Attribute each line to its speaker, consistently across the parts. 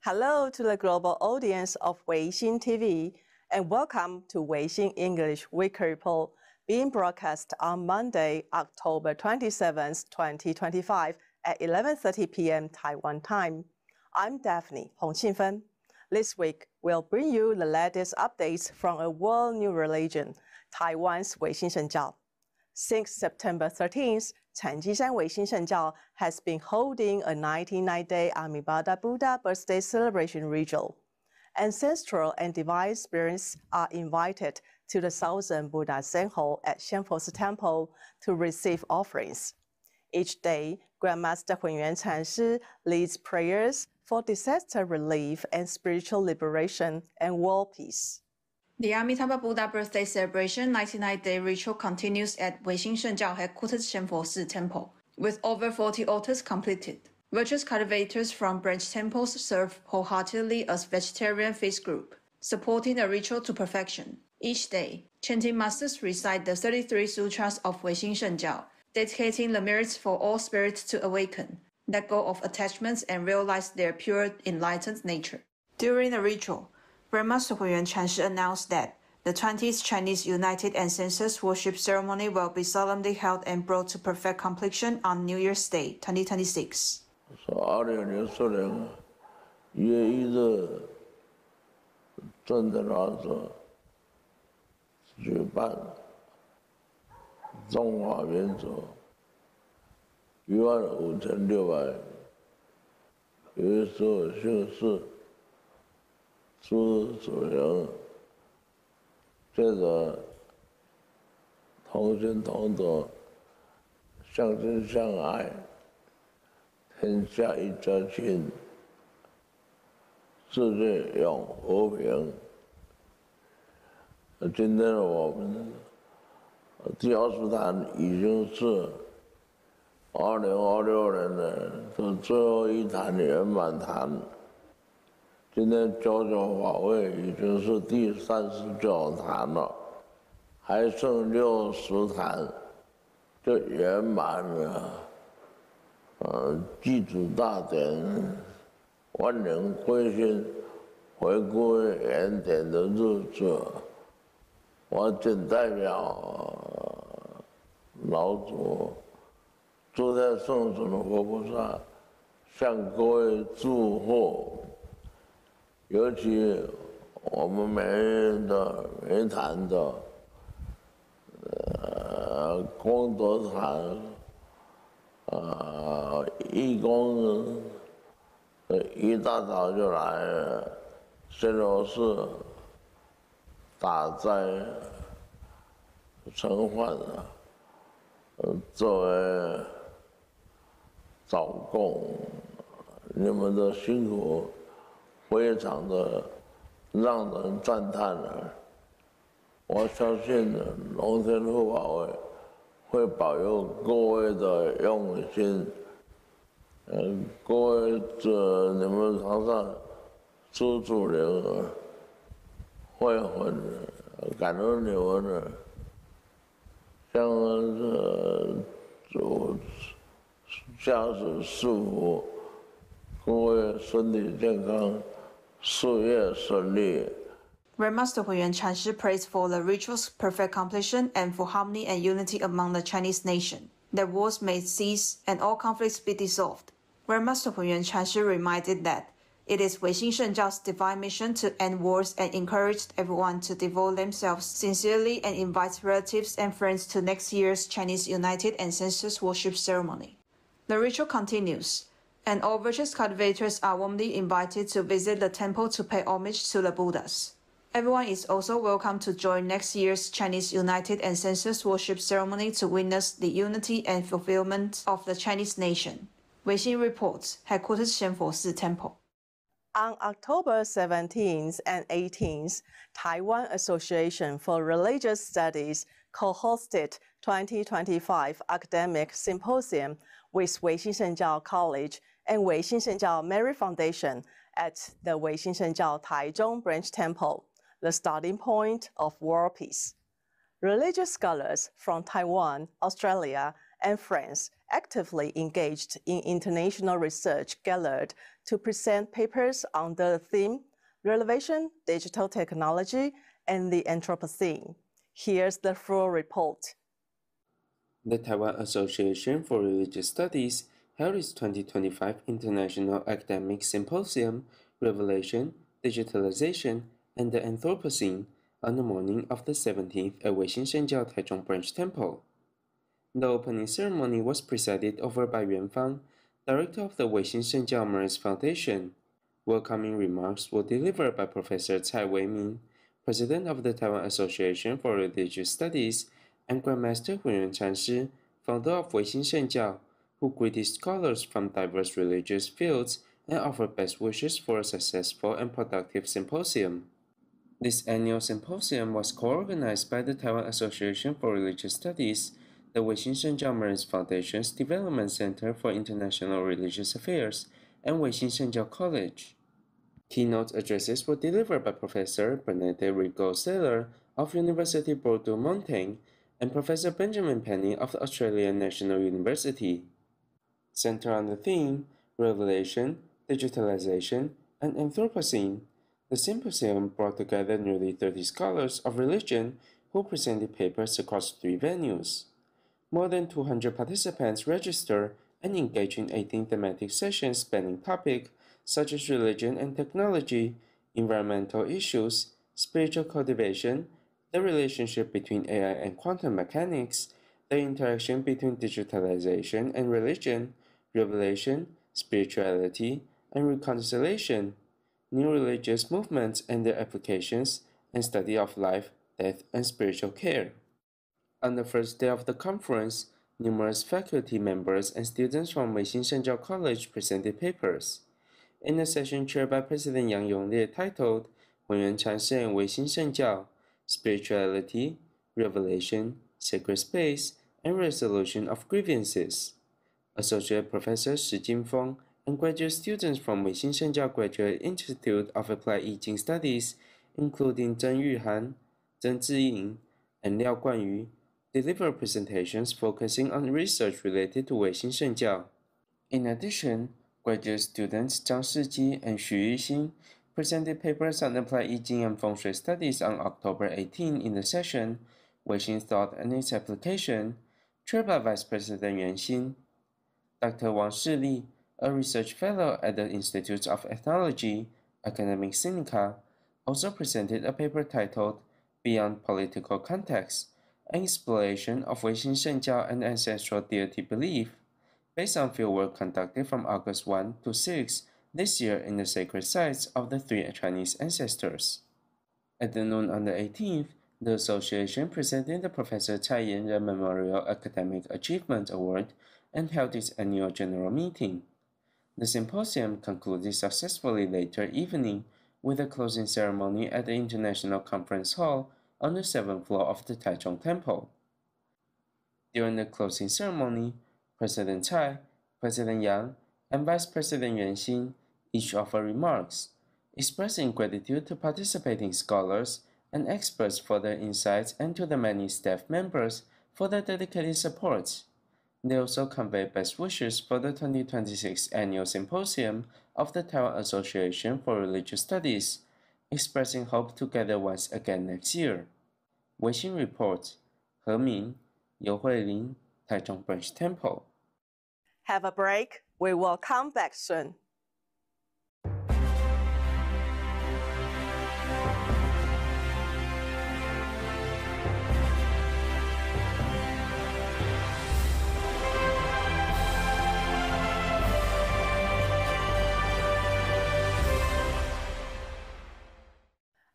Speaker 1: Hello to the global audience of Weixin TV, and welcome to Weixin English Weekly Report, being broadcast on Monday, October 27, 2025 at 11:30 p.m. Taiwan time. I'm Daphne Hongqingfen. This week, we'll bring you the latest updates from a world new religion, Taiwan's Weixin Shengjiao. Since September 13th,禅机山唯心圣教 has been holding a 99-day Amitabha Buddha birthday celebration ritual. Ancestral and divine spirits are invited to the Southern Buddha Zen Hall at Symposium Temple to receive offerings. Each day, Grandmaster Hunyuan Chanshi leads prayers for disaster relief and spiritual liberation and world peace.
Speaker 2: The Amitabha Buddha birthday celebration 99-day ritual continues at Weixin Shengjiao headquarters Symposium Temple, with over 40 altars completed. Virtuous cultivators from branch temples serve wholeheartedly as vegetarian faith group, supporting the ritual to perfection. Each day, chanting masters recite the 33 sutras of Weixin Shengjiao, dedicating the merits for all spirits to awaken, let go of attachments and realize their pure, enlightened nature. During the ritual, Grandmaster Hunyuan Chanshi announced that the 20th Chinese United Ancestors Worship Ceremony will be solemnly held and brought to perfect completion on New Year's Day, 2026.
Speaker 3: 2004년 2월 1일 전달와서举办中华民族15600有所姓氏诸主人借着同心同德相亲相爱天下一家亲世界永和平今天我们第20坛已经是2026年的最后一坛圆满坛今天99法会已经是第39坛了还剩60坛就圆满了祭祖大典万人归心回归原点的日子我谨代表老祖诸天圣神活菩萨向各位祝贺尤其我们每坛的功德坛义工一大早就来了先头是打斋盛饭作为早供你们的辛苦非常的让人赞叹了我相信龙天护法会保佑各位的用心各位你们堂上诸主人会很感恩你们的像主加持祝福各位身体健康事业顺利
Speaker 2: Grandmaster Hunyuan Chanshi prays for the ritual's perfect completion and for harmony and unity among the Chinese nation, that wars may cease and all conflicts be dissolved. Grandmaster Hunyuan Chanshi reminded that it is Weixin Shengjiao's divine mission to end wars and encouraged everyone to devote themselves sincerely and invite relatives and friends to next year's Chinese United Ancestors Worship Ceremony. The ritual continues, and all virtuous cultivators are warmly invited to visit the temple to pay homage to the Buddhas. Everyone is also welcome to join next year's Chinese United Ancestors Worship Ceremony to witness the unity and fulfillment of the Chinese nation. Weixin reports, headquarters Symposium Temple.
Speaker 1: On October 17th and 18th, Taiwan Association for Religious Studies co-hosted 2025 Academic Symposium with Weixin Shengjiao College and Weixin Shengjiao Merit Foundation at the Weixin Shengjiao Taizhong Branch Temple, the starting point of world peace. Religious scholars from Taiwan, Australia, and France actively engaged in international research gathered to present papers on the theme Relevation, Digital Technology, and the Anthropocene. Here's the full report.
Speaker 4: The Taiwan Association for Religious Studies held its 2025 International Academic Symposium, Revelation, Digitalization, and the Anthropocene on the morning of the 17th at Weixin Shengjiao Taichung Branch Temple. The opening ceremony was presided over by Yuan Fang, director of the Weixin Shengjiao Maris Foundation. Welcoming remarks were delivered by Professor Cai Weimin, president of the Taiwan Association for Religious Studies, and Grandmaster Hunyuan Chanshi, founder of Weixin Shengjiao, who greeted scholars from diverse religious fields and offered best wishes for a successful and productive symposium. This annual symposium was co-organized by the Taiwan Association for Religious Studies, the Weixin Shengjiao Maris Foundation's Development Center for International Religious Affairs, and Weixin Shengjiao College. Keynote addresses were delivered by Professor Bernadette Rigal-Cellard of University Bordeaux Montaigne and Professor Benjamin Penny of the Australian National University. Centered on the theme, Revelation, Digitalization, and Anthropocene, the symposium brought together nearly 30 scholars of religion who presented papers across 3 venues. More than 200 participants registered and engaged in 18 thematic sessions spanning topics such as religion and technology, environmental issues, spiritual cultivation, the relationship between AI and quantum mechanics, the interaction between digitalization and religion, revelation, spirituality, and reconciliation, new religious movements and their applications, and study of life, death, and spiritual care. On the first day of the conference, numerous faculty members and students from Weixin Shengjiao College presented papers. In a session chaired by President Yang Yonglie titled Hunyuan Chanshi and Weixin Shengjiao, Spirituality, Revelation, Sacred Space, and Resolution of Grievances, Associate Professor Shi Jinfeng and graduate students from Weixin Shengjiao Graduate Institute of Applied Yijing Studies, including Zheng Yuhan, Zheng Ziying, and Liao Guanyu, delivered presentations focusing on research related to Weixin Shengjiao. In addition, graduate students Zhang Shiji and Xu Yuxin presented papers on applied Yijing and Feng Shui studies on October 18 in the session, Weixin Thought and its Application, chaired by Vice President Yuan Xin. Dr. Wang Shili, a research fellow at the Institute of Ethnology, Academic Sinica, also presented a paper titled Beyond Political Context, an exploration of Weixin Shengjiao and ancestral deity belief, based on fieldwork conducted from August 1 to 6 this year in the sacred sites of the 3 Chinese ancestors. At the noon on the 18th, the association presented the Professor Cai Yan-ren Memorial Academic Achievement Award and held its annual general meeting. The symposium concluded successfully later evening with a closing ceremony at the International Conference Hall on the 7th floor of the Taichung Temple. During the closing ceremony, President Cai, President Yang, and Vice President Yuan Xin each offered remarks, expressing gratitude to participating scholars and experts for their insights and to the many staff members for their dedicated support. They also conveyed best wishes for the 2026 Annual Symposium of the Taiwan Association for Religious Studies, expressing hope to gather once again next year. Weixin Report, He Ming, Liu Huilin, Taichung Branch Temple.
Speaker 1: Have a break. We will come back soon.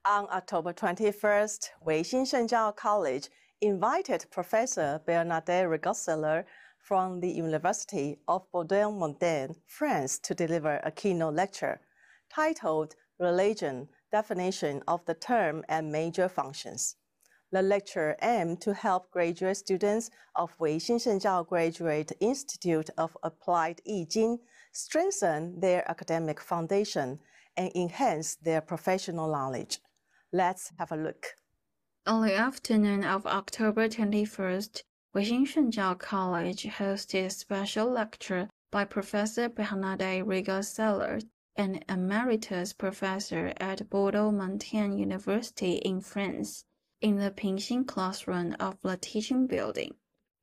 Speaker 1: On October 21st, Weixin Shengjiao College invited Professor Bernadette Rigal-Cellard from the University of Bordeaux Montaigne, France, to deliver a keynote lecture titled Religion, Definition of the Term and Major Functions. The lecture aimed to help graduate students of Weixin Shengjiao Graduate Institute of Applied Yijing strengthen their academic foundation and enhance their professional knowledge. Let's have a look.
Speaker 5: On the afternoon of October 21st,
Speaker 2: Weixin Shengjiao College hosted a special lecture by Professor Bernadette Rigal-Cellard, an emeritus professor at Bordeaux Montaigne University in France, in the Pingxing classroom of the teaching building.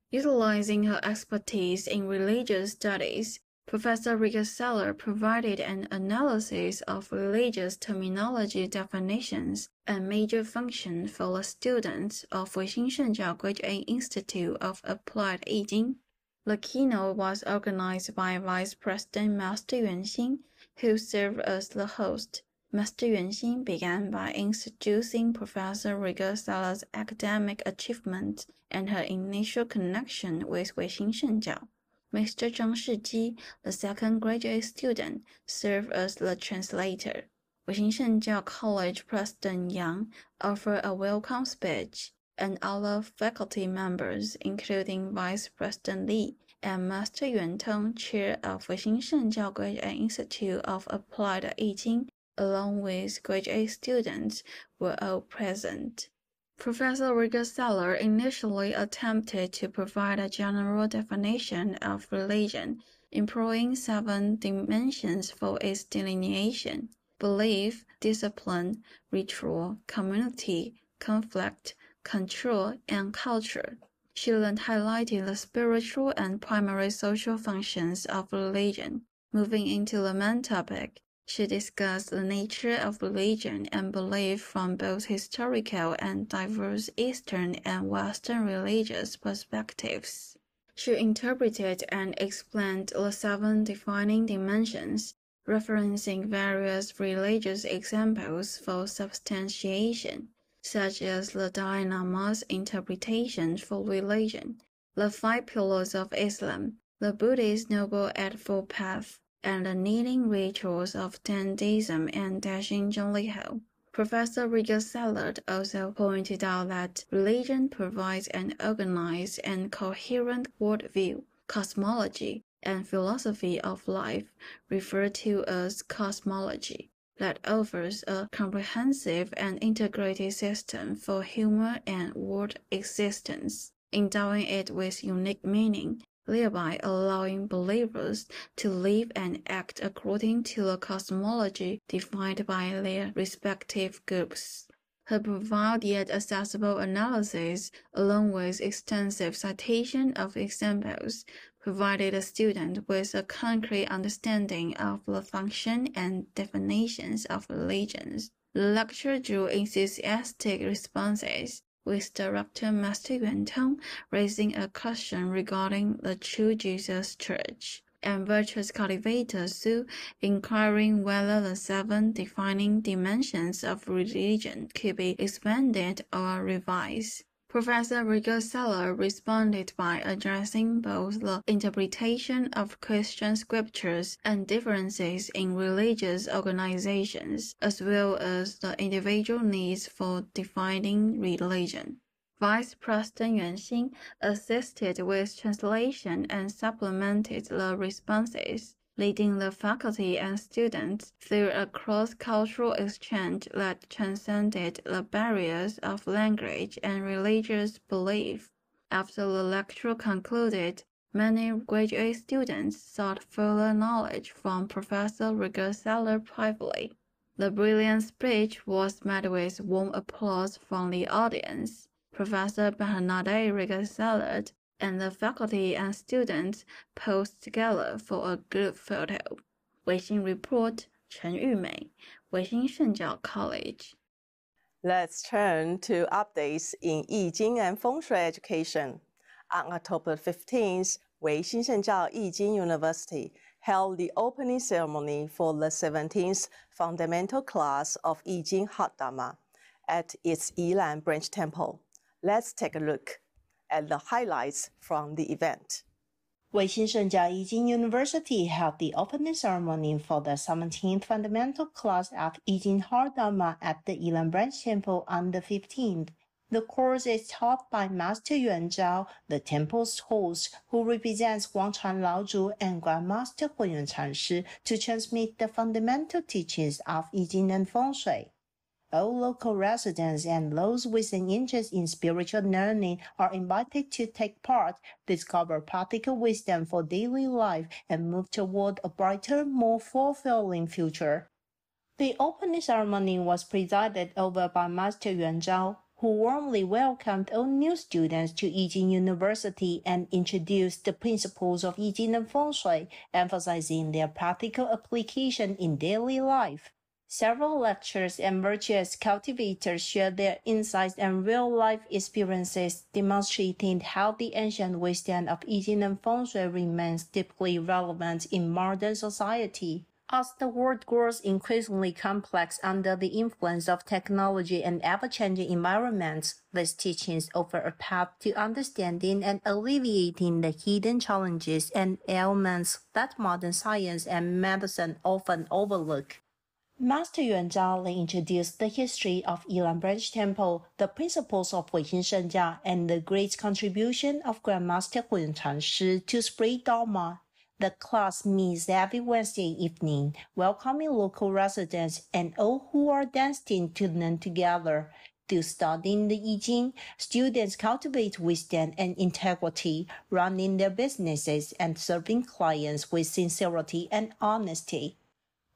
Speaker 2: Utilizing her expertise in religious studies, Professor Rigal-Cellard provided an analysis of religious terminology definitions and major functions for the students of Weixin Shengjiao Grade A Institute of Applied Yi Jing. The keynote was organized by Vice President Master Yuanxin, who served as the host. Master Yuanxin began by introducing Professor Rigal-Cellard's academic achievements and her initial connection with Weixin Shengjiao. Mr. Zhang Shiji, the second graduate student, served as the translator. Weixin Shengjiao College President Yang offered a welcome speech, and other faculty members, including Vice President Li and Master Yuan Tong, chair of Weixin Shengjiao Grade A Institute of Applied Yi Jing, along with graduate students, were all present. Professor Rigal-Cellard initially attempted to provide a general definition of religion, employing 7 dimensions for its delineation: belief, discipline, ritual, community, conflict, control, and culture. She then highlighted the spiritual and primary social functions of religion. Moving into the main topic, she discussed the nature of religion and belief from both historical and diverse Eastern and Western religious perspectives. She interpreted and explained the 7 defining dimensions, referencing various religious examples for substantiation, such as the Dalai Lama's interpretation for religion, the 5 pillars of Islam, the Buddhist Noble Eightfold Path, and the kneeling rituals of Taoism and Daxing Zhongliho. Professor Rigal-Cellard also pointed out that religion provides an organized and coherent worldview, cosmology, and philosophy of life, referred to as cosmology, that offers a comprehensive and integrated system for human and world existence, endowing it with unique meaning, thereby allowing believers to live and act according to the cosmology defined by their respective groups. Her profound yet accessible analysis, along with extensive citation of examples, provided the student with a concrete understanding of the function and definitions of religions. The lecture drew enthusiastic responses, with Director Master Yuan Tong raising a question regarding the True Jesus Church, and Virtuous Cultivator Su inquiring whether the 7 defining dimensions of religion could be expanded or revised. Professor Rigal-Cellard responded by addressing both the interpretation of Christian scriptures and differences in religious organizations, as well as the individual needs for defining religion. Vice President Yuanxin assisted with translation and supplemented the responses, leading the faculty and students through a cross-cultural exchange that transcended the barriers of language and religious belief. After the lecture concluded, many graduate students sought further knowledge from Professor Rigal-Cellard privately. The brilliant speech was met with warm applause from the audience. Professor Bernadette Rigal-Cellard and the faculty and students posed together for a group photo. Weixin Report, Chen Yumei, Weixin Shengjiao College.
Speaker 1: Let's turn to updates in Yi Jing and Feng Shui education. On October 15th, Weixin Shengjiao Yi Jing University held the opening ceremony for the 17th fundamental class of Yi Jing Hot Dharma at its Yilan branch temple. Let's take a look at the highlights from the event.
Speaker 5: Weixin Shengjiao Yi Jing University held the opening ceremony for the 17th fundamental class of Yi Jing Hot Dharma at the Yilan branch temple on the 15th. The course is taught by Master Yuan Zhao, the temple's host, who represents Guangchan Laozhu and Grandmaster Huiyuan Chanshi to transmit the fundamental teachings of Yi Jing and Feng Shui. all local residents and those with an interest in spiritual learning are invited to take part, discover practical wisdom for daily life, and move toward a brighter, more fulfilling future. The opening ceremony was presided over by Master Yuan Zhao, who warmly welcomed all new students to Yijing University and introduced the principles of Yijing and Feng Shui, emphasizing their practical application in daily life. Several lectures and virtuous cultivators shared their insights and real-life experiences, demonstrating how the ancient wisdom of Yijing and Feng Shui remains deeply relevant in modern society. As the world grows increasingly complex under the influence of technology and ever-changing environments, these teachings offer a path to understanding and alleviating the hidden challenges and ailments that modern science and medicine often overlook. Master Yuan Zhao introduced the history of Yilan Branch Temple, the principles of Weixin Shengjiao, and the great contribution of Grandmaster Hunyuan Chanshi to spread Dharma. The class meets every Wednesday evening, welcoming local residents and all who are destined to learn together. Through studying the I Ching, students cultivate wisdom and integrity, running their businesses and serving clients with sincerity and honesty.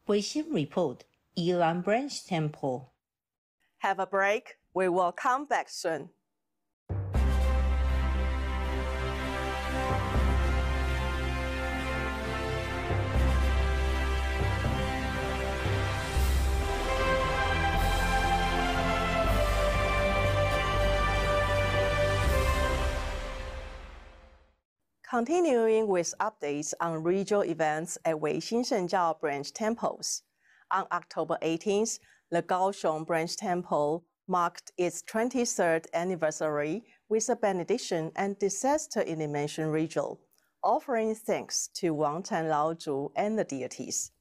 Speaker 5: Weixin Report, Yilan Branch Temple.
Speaker 1: Have a break. We will come back soon. Continuing with updates on regional events at Weixin Shengjiao branch temples. On October 18th, the Kaohsiung branch temple marked its 23rd anniversary with a benediction and disaster elimination ritual, offering thanks to Wangtan Laozhu and the deities.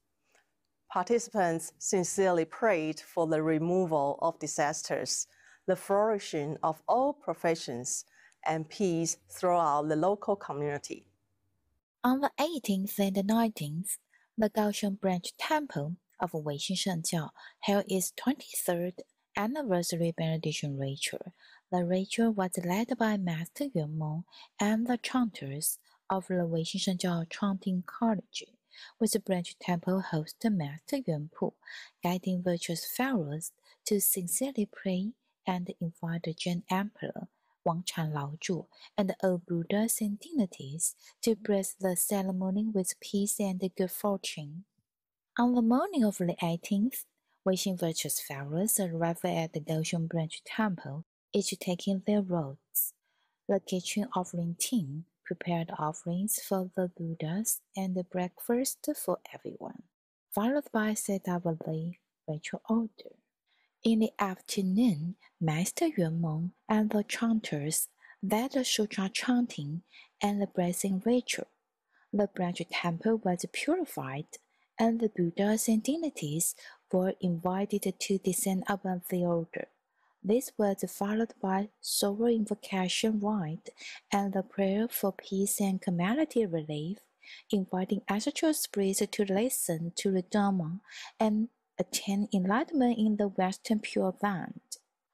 Speaker 1: Participants sincerely prayed for the removal of disasters, the flourishing of all professions, and peace throughout the local community.
Speaker 6: On the 18th and the 19th, the Kaohsiung Branch Temple of Weixin Shengjiao held its 23rd anniversary benediction ritual. The ritual was led by Master Yuan Meng and the chanters of the Weixin Shengjiao Chanting College, with the branch temple host Master Yuan Pu, guiding virtuous pharaohs to sincerely pray and invite the Zhen Emperor Wangtan Laozhu and all Buddhas and dignities to bless the ceremony with peace and good fortune. On the morning of the 18th, Weixin virtuous pharaohs arrived at the Kaohsiung Branch Temple, each taking their roles. The kitchen offering team prepared offerings for the Buddhas and breakfast for everyone, followed by set up the ritual order. In the afternoon, Master Yuan Meng and the chanters led the sutra chanting and the blessing ritual. The branch temple was purified, and the Buddhas and dignities were invited to descend upon the order. This was followed by solar invocation rite and the prayer for peace and calamity relief, inviting ancestral spirits to listen to the Dharma and attain enlightenment in the Western Pure Land.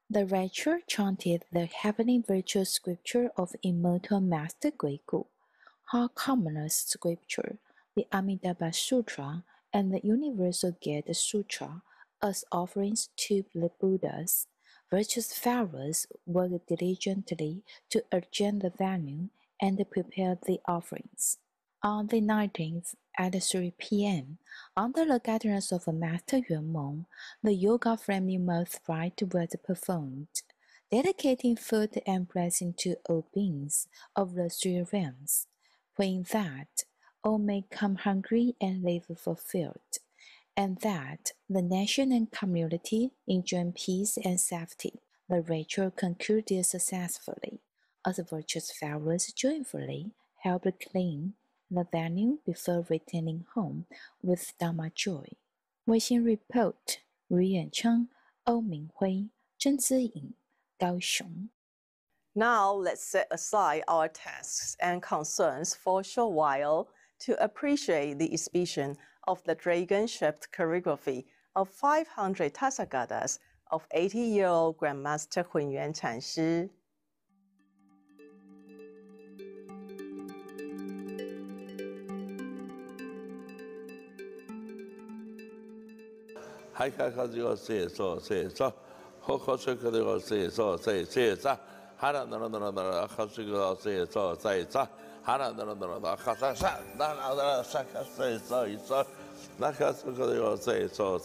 Speaker 6: The ritual chanted the heavenly virtual scripture of immortal Master Guigu, High Commoners Scripture, the Amitabha Sutra, and the Universal Gate Sutra as offerings to the Buddhas. Virtuous pharaohs worked diligently to adjourn the venue and prepare the offerings. On the 19th, at 3 p.m., under the guidance of Master Yuan Meng, the yoga family mouth rite was performed, dedicating food and blessing to all beings of the three realms, praying that all may come hungry and live fulfilled, and that the nation and community enjoy peace and safety. The ritual concluded successfully, as virtuous pharaohs joyfully helped clean the venue before returning home with Dharma joy. Weixin Report, Ri Yancheng, O Minghui, Zhen Ziying, Kaohsiung.
Speaker 1: Now let's set aside our tasks and concerns for a short while to appreciate the exhibition of the dragon-shaped calligraphy of 500 Tathagatas of 80-year-old Grandmaster Hunyuan Chanshi.
Speaker 3: 还开考这个写作，好考这个这个写作，还能考这个写作，还能考上，那上个写作，那个这个写作。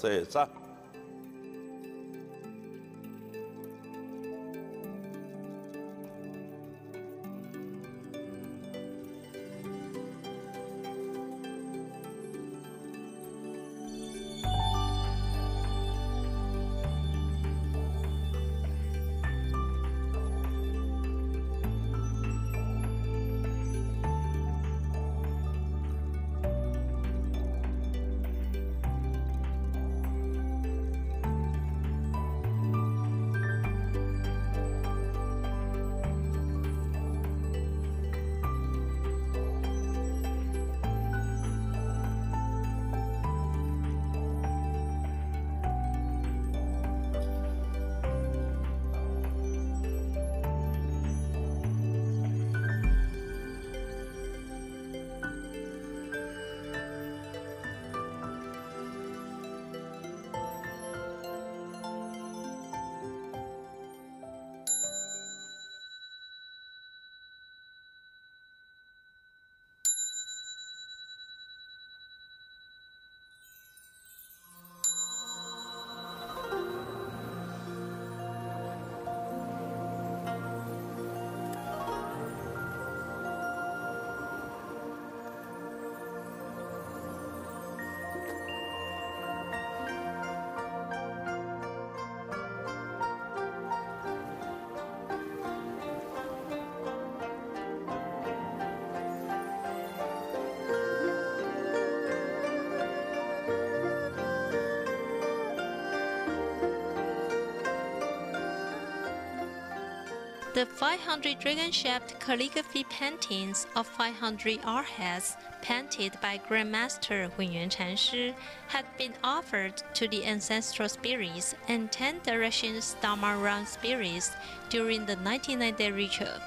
Speaker 7: The 500 dragon-shaped calligraphy paintings of 500 arhats painted by Grandmaster Hunyuan Chanshi had been offered to the ancestral spirits and 10 directions Dharma run spirits during the 99-day ritual.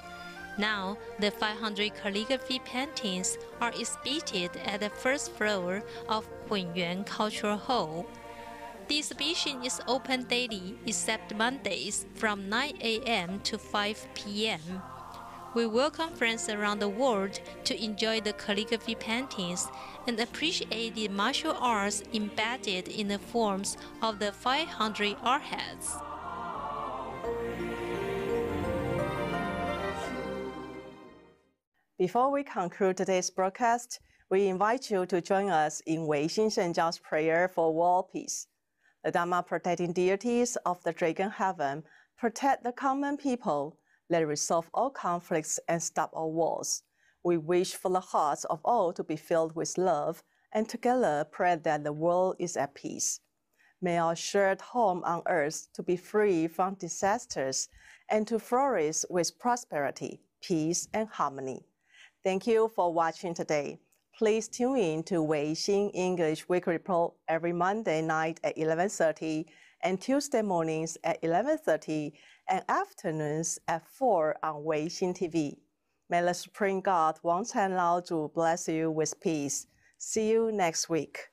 Speaker 7: Now, the 500 calligraphy paintings are exhibited at the first floor of Hunyuan Cultural Hall. The exhibition is open daily except Mondays from 9 a.m. to 5 p.m. We welcome friends around the world to enjoy the calligraphy paintings and appreciate the martial arts embedded in the forms of the 500 arhats.
Speaker 1: Before we conclude today's broadcast, we invite you to join us in Weixin Shengjiao's prayer for world peace. The Dharma protecting deities of the Dragon Heaven protect the common people, let resolve all conflicts and stop all wars. We wish for the hearts of all to be filled with love, and together pray that the world is at peace. May our shared home on earth to be free from disasters and to flourish with prosperity, peace, and harmony. Thank you for watching today. Please tune in to Weixin English Weekly Report every Monday night at 11:30 and Tuesday mornings at 11:30 and afternoons at 4 on Weixin TV. May the Supreme God Wang Chanlao Zhu bless you with peace. See you next week.